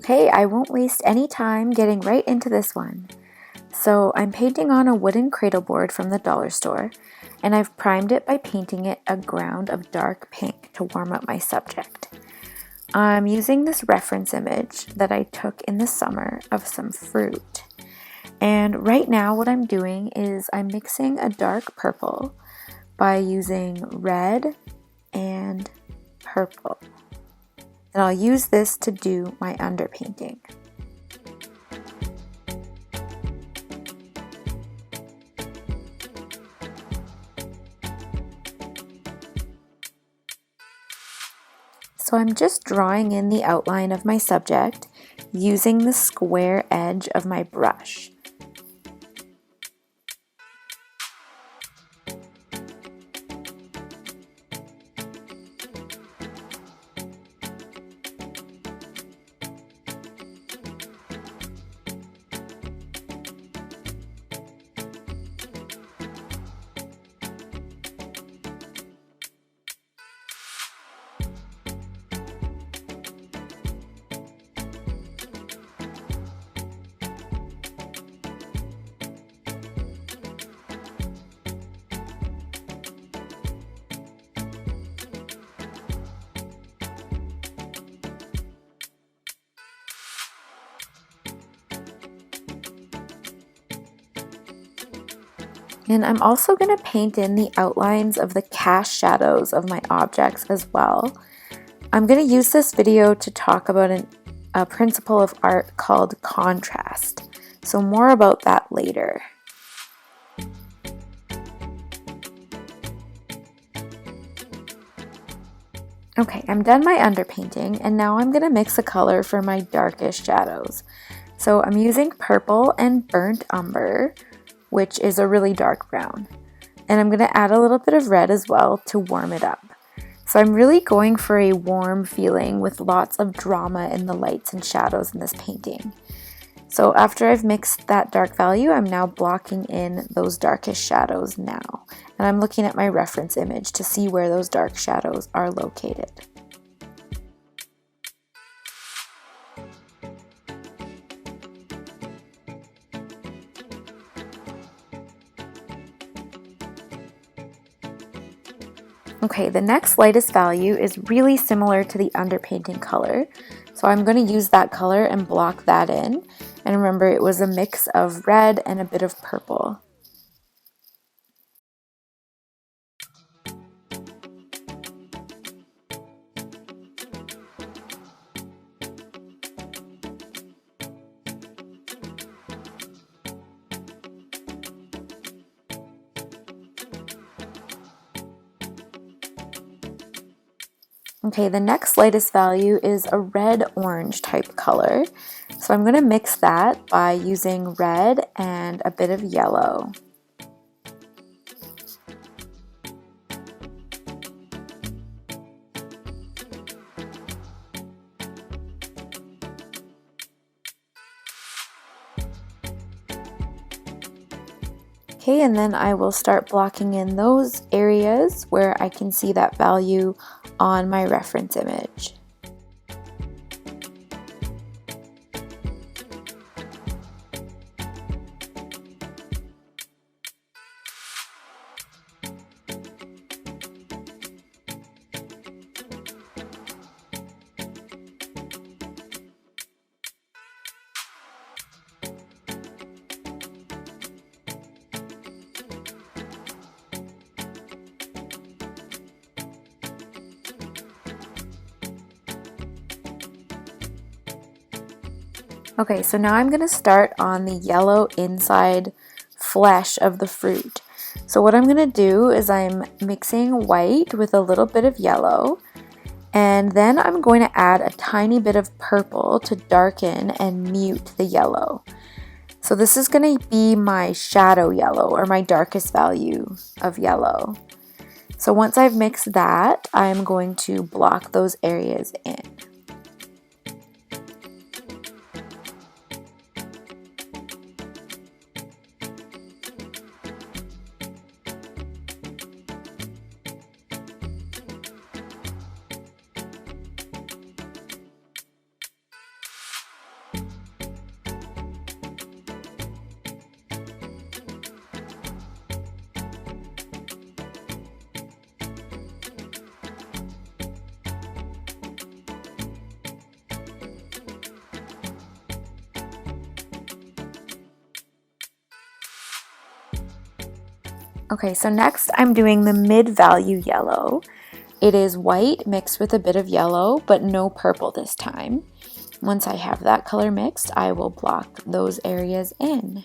Okay, I won't waste any time getting right into this one. So I'm painting on a wooden cradle board from the dollar store, and I've primed it by painting it a ground of dark pink to warm up my subject. I'm using this reference image that I took in the summer of some fruit. And right now what I'm doing is I'm mixing a dark purple by using red and purple. And I'll use this to do my underpainting. So I'm just drawing in the outline of my subject using the square edge of my brush. And I'm also going to paint in the outlines of the cast shadows of my objects as well. I'm going to use this video to talk about a principle of art called contrast. So more about that later. Okay, I'm done my underpainting, and now I'm going to mix a color for my darkest shadows. So I'm using purple and burnt umber, which is a really dark brown. And I'm going to add a little bit of red as well to warm it up. So I'm really going for a warm feeling with lots of drama in the lights and shadows in this painting. So after I've mixed that dark value, I'm now blocking in those darkest shadows now. And I'm looking at my reference image to see where those dark shadows are located. Okay, the next lightest value is really similar to the underpainting color. So I'm going to use that color and block that in. And remember, it was a mix of red and a bit of purple. Okay, the next lightest value is a red-orange type color. So I'm going to mix that by using red and a bit of yellow. Okay, and then I will start blocking in those areas where I can see that value on my reference image. Okay, so now I'm going to start on the yellow inside flesh of the fruit. So what I'm going to do is I'm mixing white with a little bit of yellow, and then I'm going to add a tiny bit of purple to darken and mute the yellow. So this is going to be my shadow yellow, or my darkest value of yellow. So once I've mixed that, I'm going to block those areas in. Okay, so next I'm doing the mid-value yellow. It is white mixed with a bit of yellow, but no purple this time. Once I have that color mixed, I will block those areas in.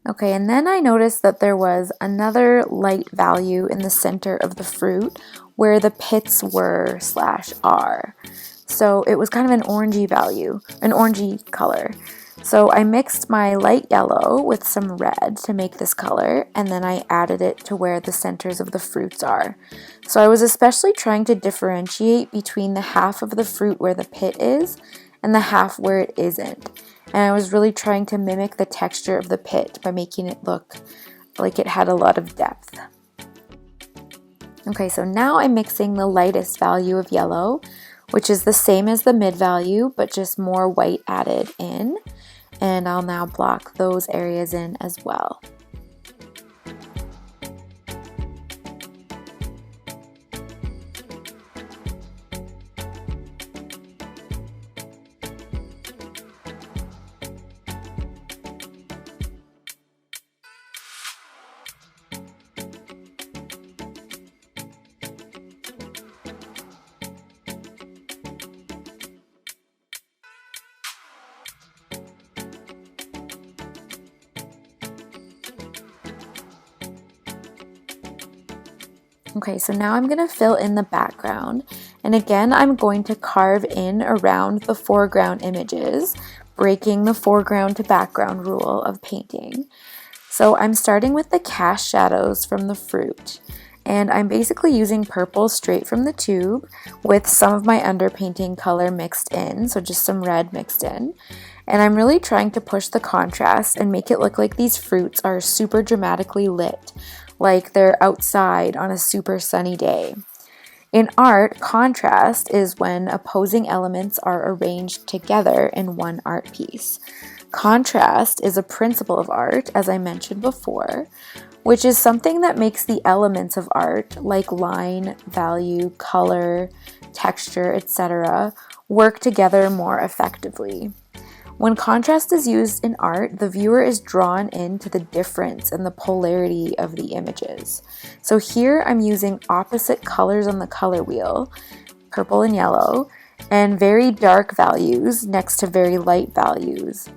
Okay, and then I noticed that there was another light value in the center of the fruit where the pits were /R. So it was kind of an orangey value, an orangey color. So I mixed my light yellow with some red to make this color, and then I added it to where the centers of the fruits are. So I was especially trying to differentiate between the half of the fruit where the pit is and the half where it isn't. And I was really trying to mimic the texture of the pit by making it look like it had a lot of depth. Okay, so now I'm mixing the lightest value of yellow, which is the same as the mid value, but just more white added in. And I'll now block those areas in as well. Okay, so now I'm going to fill in the background, and again I'm going to carve in around the foreground images, breaking the foreground to background rule of painting. So I'm starting with the cast shadows from the fruit, and I'm basically using purple straight from the tube with some of my underpainting color mixed in, so just some red mixed in. And I'm really trying to push the contrast and make it look like these fruits are super dramatically lit, like they're outside on a super sunny day. In art, contrast is when opposing elements are arranged together in one art piece. Contrast is a principle of art, as I mentioned before, which is something that makes the elements of art, like line, value, color, texture, etc., work together more effectively. When contrast is used in art, the viewer is drawn into the difference and the polarity of the images. So here I'm using opposite colors on the color wheel, purple and yellow, and very dark values next to very light values.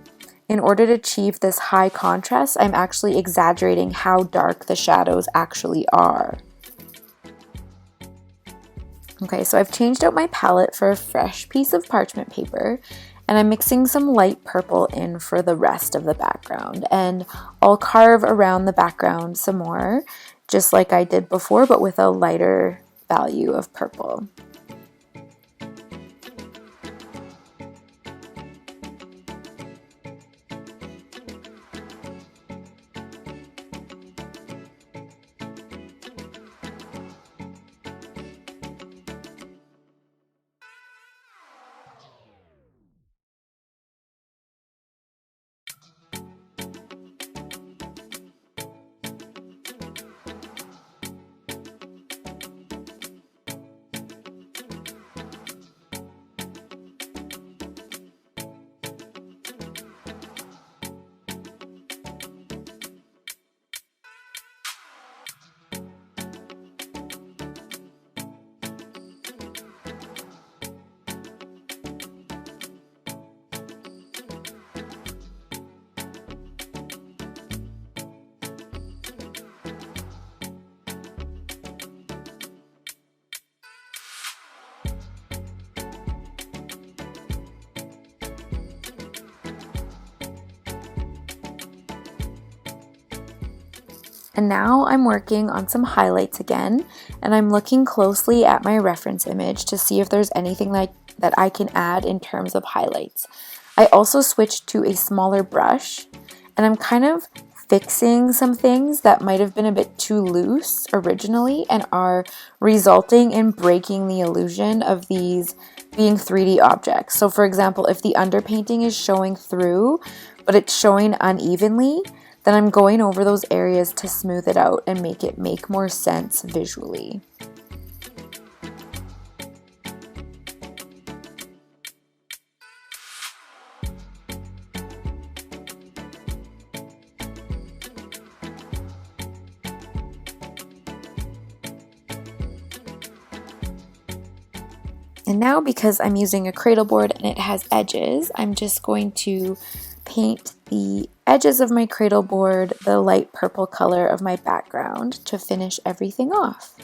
In order to achieve this high contrast, I'm actually exaggerating how dark the shadows actually are. Okay, so I've changed out my palette for a fresh piece of parchment paper, and I'm mixing some light purple in for the rest of the background. And I'll carve around the background some more, just like I did before, but with a lighter value of purple. And now I'm working on some highlights again, and I'm looking closely at my reference image to see if there's anything that I can add in terms of highlights. I also switched to a smaller brush, and I'm kind of fixing some things that might have been a bit too loose originally and are resulting in breaking the illusion of these being 3D objects. So for example, if the underpainting is showing through, but it's showing unevenly, then I'm going over those areas to smooth it out and make it make more sense visually. And now, because I'm using a cradle board and it has edges, I'm just going to paint the edges of my cradle board the light purple color of my background to finish everything off.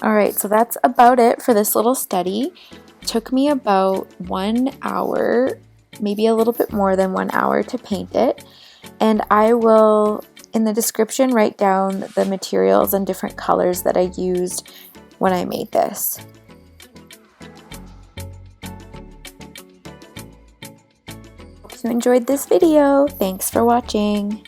Alright, so that's about it for this little study. It took me about 1 hour, maybe a little bit more than 1 hour to paint it. And I will, in the description, write down the materials and different colors that I used when I made this. Hope you enjoyed this video. Thanks for watching.